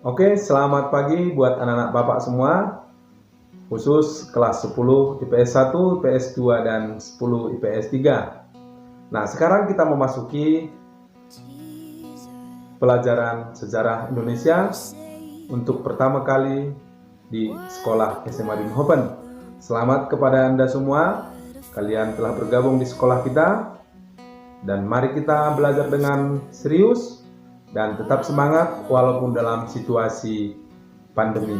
Oke, selamat pagi buat anak-anak Bapak semua, khusus kelas 10 IPS 1, IPS 2, dan 10 IPS 3. Nah, sekarang kita memasuki pelajaran sejarah Indonesia untuk pertama kali di sekolah SMA Dinhoven. Selamat kepada Anda semua, kalian telah bergabung di sekolah kita, dan mari kita belajar dengan serius dan tetap semangat walaupun dalam situasi pandemi.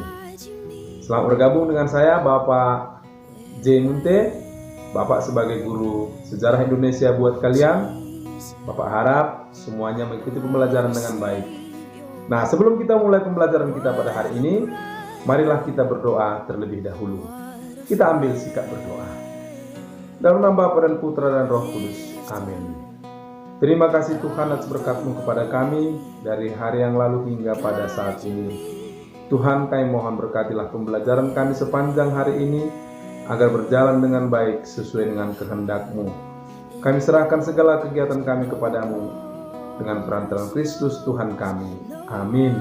Selamat bergabung dengan saya, Bapak J. Munte, Bapak sebagai guru sejarah Indonesia buat kalian. Bapak harap semuanya mengikuti pembelajaran dengan baik. Nah, sebelum kita mulai pembelajaran kita pada hari ini, marilah kita berdoa terlebih dahulu. Kita ambil sikap berdoa. Dalam nama Bapa dan Putra dan Roh Kudus. Amin. Terima kasih Tuhan atas berkat-Mu kepada kami dari hari yang lalu hingga pada saat ini. Tuhan, kami mohon berkatilah pembelajaran kami sepanjang hari ini agar berjalan dengan baik sesuai dengan kehendak-Mu. Kami serahkan segala kegiatan kami kepadamu dengan perantaraan Kristus Tuhan kami. Amin.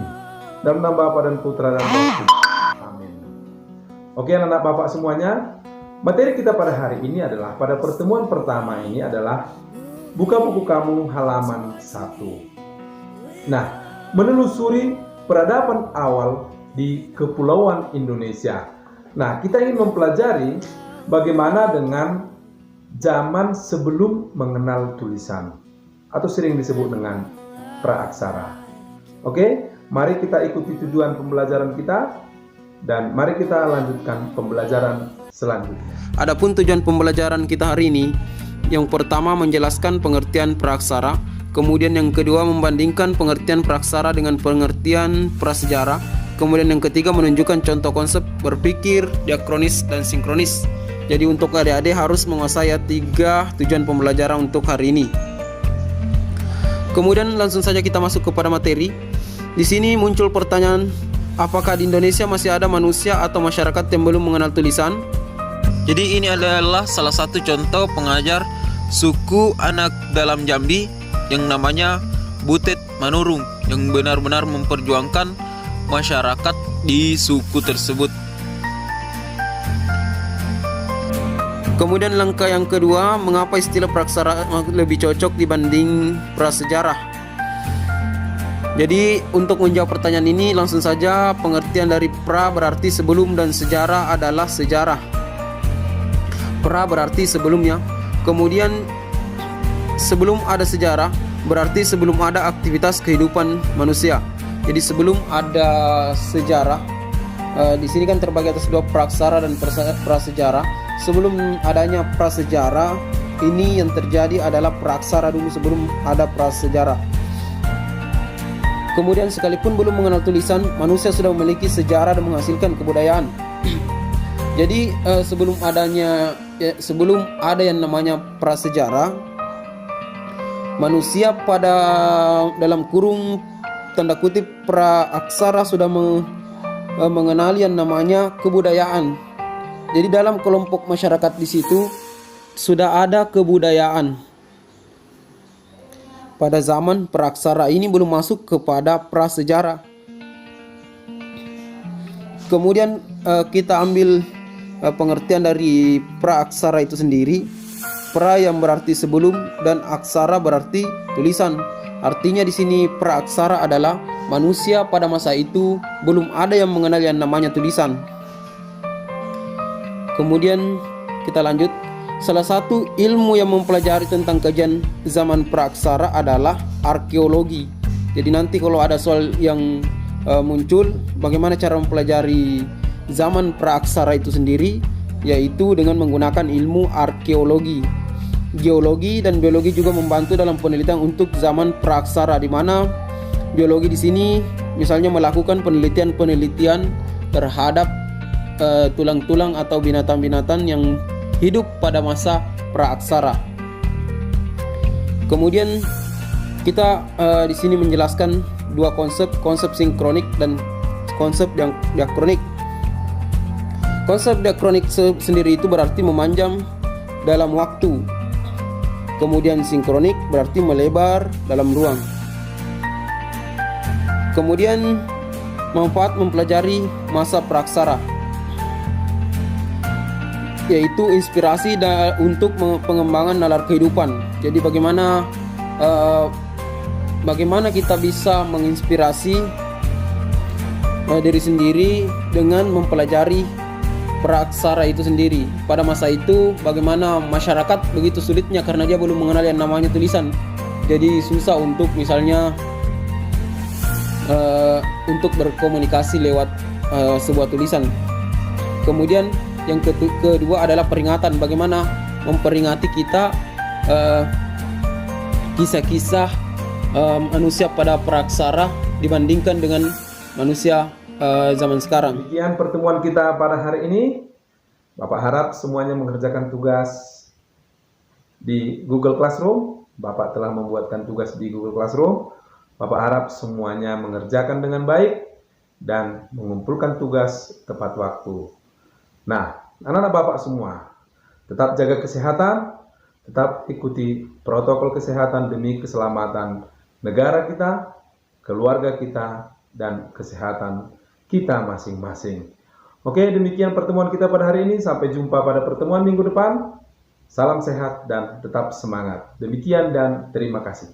Dalam nama Bapa dan Putra dan Roh Kudus. Amin. Oke anak-anak Bapak semuanya, materi kita pada hari ini adalah, pada pertemuan pertama ini adalah buka buku kamu halaman 1. Nah, menelusuri peradaban awal di Kepulauan Indonesia. Nah, kita ingin mempelajari bagaimana dengan zaman sebelum mengenal tulisan, atau sering disebut dengan praaksara. Oke, mari kita ikuti tujuan pembelajaran kita, dan mari kita lanjutkan pembelajaran selanjutnya. Adapun tujuan pembelajaran kita hari ini, yang pertama menjelaskan pengertian praaksara, kemudian yang kedua membandingkan pengertian praaksara dengan pengertian prasejarah, kemudian yang ketiga menunjukkan contoh konsep berpikir diakronis dan sinkronis. Jadi untuk adik-adik harus menguasai 3 tujuan pembelajaran untuk hari ini. Kemudian langsung saja kita masuk kepada materi. Di sini muncul pertanyaan, apakah di Indonesia masih ada manusia atau masyarakat yang belum mengenal tulisan? Jadi ini adalah salah satu contoh pengajar suku anak dalam Jambi yang namanya Butet Manurung, yang benar-benar memperjuangkan masyarakat di suku tersebut. Kemudian langkah yang kedua, mengapa istilah praaksara lebih cocok dibanding prasejarah? Jadi untuk menjawab pertanyaan ini langsung saja, pengertian dari pra berarti sebelum dan sejarah adalah sejarah. Pra berarti sebelumnya, kemudian sebelum ada sejarah berarti sebelum ada aktivitas kehidupan manusia. Jadi sebelum ada sejarah, di sini kan terbagi atas 2, praaksara dan prasejarah. Sebelum adanya prasejarah, ini yang terjadi adalah praaksara dulu sebelum ada prasejarah. Kemudian sekalipun belum mengenal tulisan, manusia sudah memiliki sejarah dan menghasilkan kebudayaan. Jadi sebelum ada yang namanya prasejarah, manusia pada dalam kurung tanda kutip praaksara sudah mengenali yang namanya kebudayaan. Jadi dalam kelompok masyarakat di situ sudah ada kebudayaan. Pada zaman praaksara ini belum masuk kepada prasejarah. Kemudian kita ambil pengertian dari praaksara itu sendiri. Pra yang berarti sebelum dan aksara berarti tulisan. Artinya di sini praaksara adalah manusia pada masa itu belum ada yang mengenal yang namanya tulisan. Kemudian kita lanjut. Salah satu ilmu yang mempelajari tentang kajian zaman praaksara adalah arkeologi. Jadi nanti kalau ada soal yang muncul, bagaimana cara mempelajari zaman praaksara itu sendiri, yaitu dengan menggunakan ilmu arkeologi. Geologi dan biologi juga membantu dalam penelitian untuk zaman praaksara, di mana biologi di sini misalnya melakukan penelitian terhadap tulang-tulang atau binatang-binatang yang hidup pada masa praaksara. Kemudian kita di sini menjelaskan 2 konsep sinkronik dan konsep diakronik. Konsep diakronik sendiri itu berarti memanjang dalam waktu. Kemudian sinkronik berarti melebar dalam ruang. Kemudian manfaat mempelajari masa praksara, yaitu inspirasi untuk pengembangan nalar kehidupan. Jadi bagaimana kita bisa menginspirasi diri sendiri dengan mempelajari praksara itu sendiri. Pada masa itu bagaimana masyarakat begitu sulitnya karena dia belum mengenal yang namanya tulisan. Jadi susah untuk misalnya untuk berkomunikasi lewat sebuah tulisan. Kemudian yang kedua adalah peringatan. Bagaimana memperingati kita kisah-kisah manusia pada praksara dibandingkan dengan manusia zaman sekarang. Demikian pertemuan kita pada hari ini. Bapak harap semuanya mengerjakan tugas di Google Classroom. Bapak telah membuatkan tugas di Google Classroom. Bapak harap semuanya mengerjakan dengan baik dan mengumpulkan tugas tepat waktu. Nah, anak-anak Bapak semua, tetap jaga kesehatan, tetap ikuti protokol kesehatan demi keselamatan negara kita, keluarga kita, dan kesehatan kita masing-masing. Oke, demikian pertemuan kita pada hari ini. Sampai jumpa pada pertemuan minggu depan. Salam sehat dan tetap semangat. Demikian dan terima kasih.